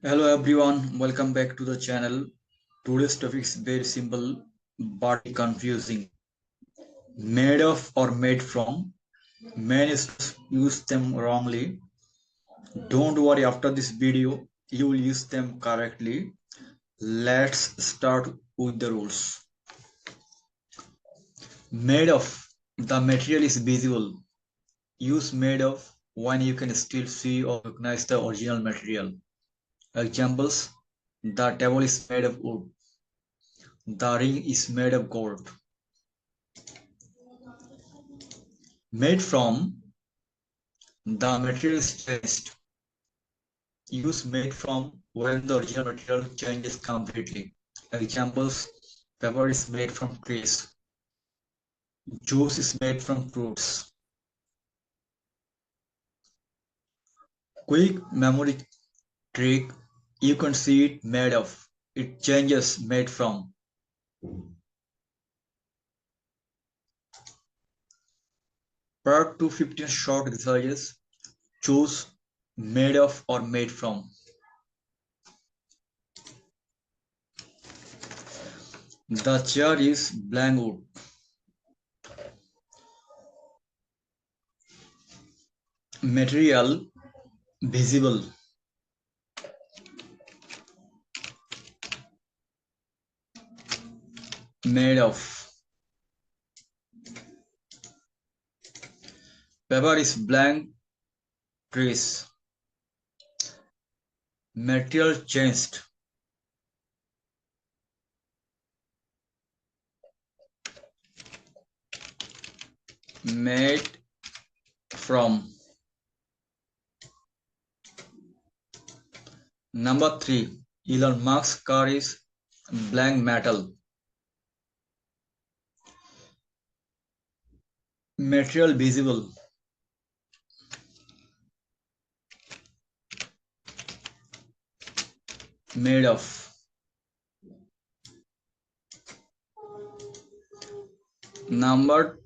Hello everyone, welcome back to the channel. Today's topic is very simple but confusing. Made of or made from? Many students use them wrongly. Don't worry, after this video, you will use them correctly. Let's start with the rules. Made of. The material is visible. Use made of when you can still see or recognize the original material. Examples: the table is made of wood. The ring is made of gold. Made from. The material is changed. Use made from when the original material changes completely. Examples: paper is made from trees. Juice is made from fruits. Quick memory trick: you can see it made of. It changes made from. Part 215 short exercises. Choose made of or made from. The chair is blank wood. Material visible. Made of. Paper is blank trees. Material changed. Made from. Number 3. Elon Musk's car is blank metal. Material visible. Made of. Number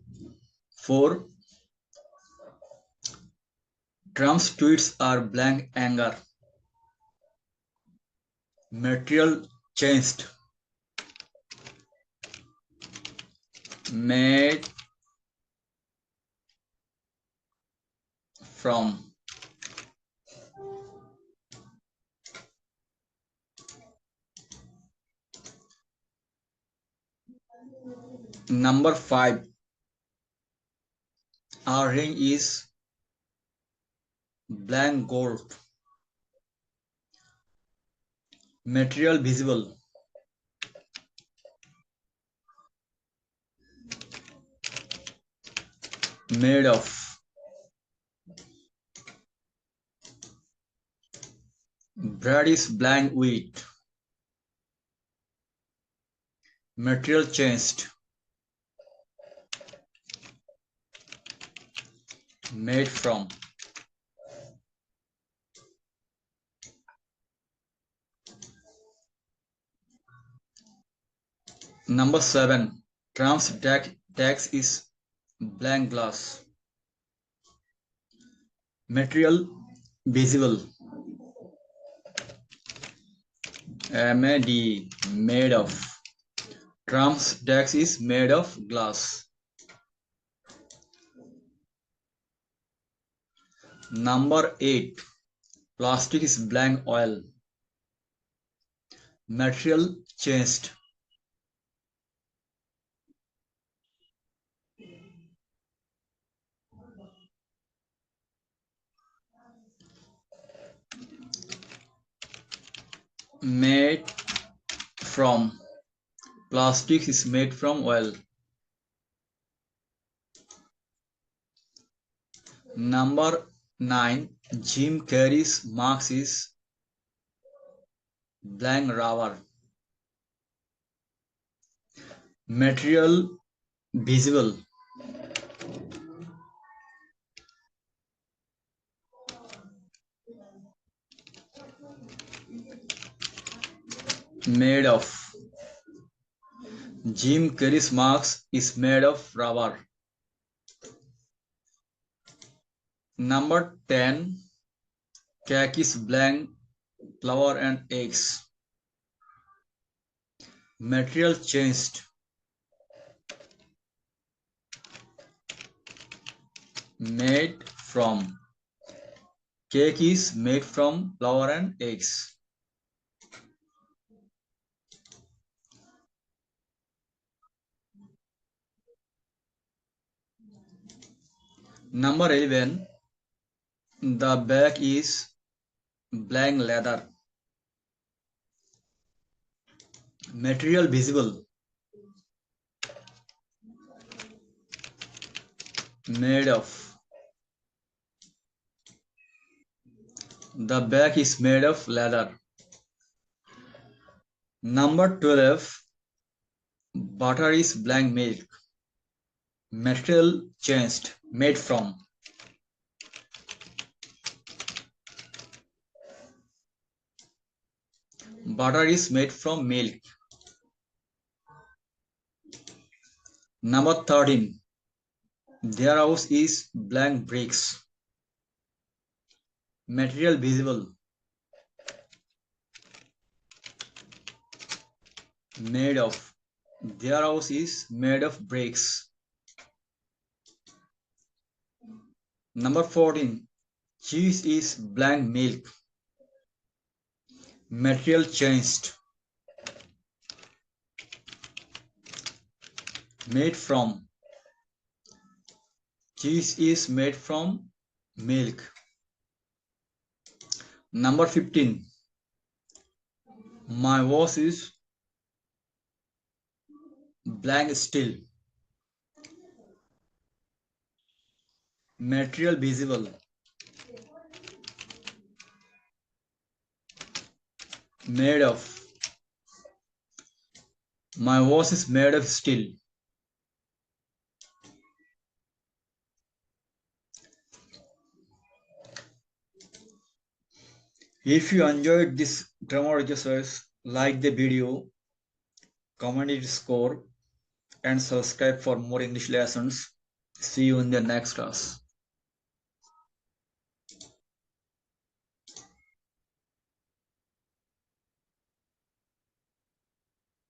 4. Trump's tweets are blank anger. Material changed. Made from. Number 5. Our ring is blank gold. Material visible. Made of. Bread is blank wheat. Material changed. Made from. Number 7. Trump's tax is blank glass. Material visible. MAD made of. Trump's tax is made of glass. Number 8. Plastic is blank oil. Material changed. Made from. Plastic is made from oil. Number 9. Jim Carrey's marks is blank rubber. Material visible. Made of. Jim Carrey's marks is made of rubber. Number 10. Cake is blank flour and eggs. Material changed. Made from. Cake is made from flour and eggs. Number 11. The back is blank leather. Material visible. Made of. The back is made of leather. Number 12. Butter is blank milk. Material changed. Made from. Butter is made from milk. Number 13. Their house is blank bricks. Material visible. Made of. Their house is made of bricks. Number 14. Cheese is blank milk. Material changed. Made from. Cheese is made from milk. Number 15. My voice is blank steel. Material visible. Made of. My voice is made of steel. If you enjoyed this grammar exercise, like the video, comment its score, and subscribe for more English lessons. See you in the next class.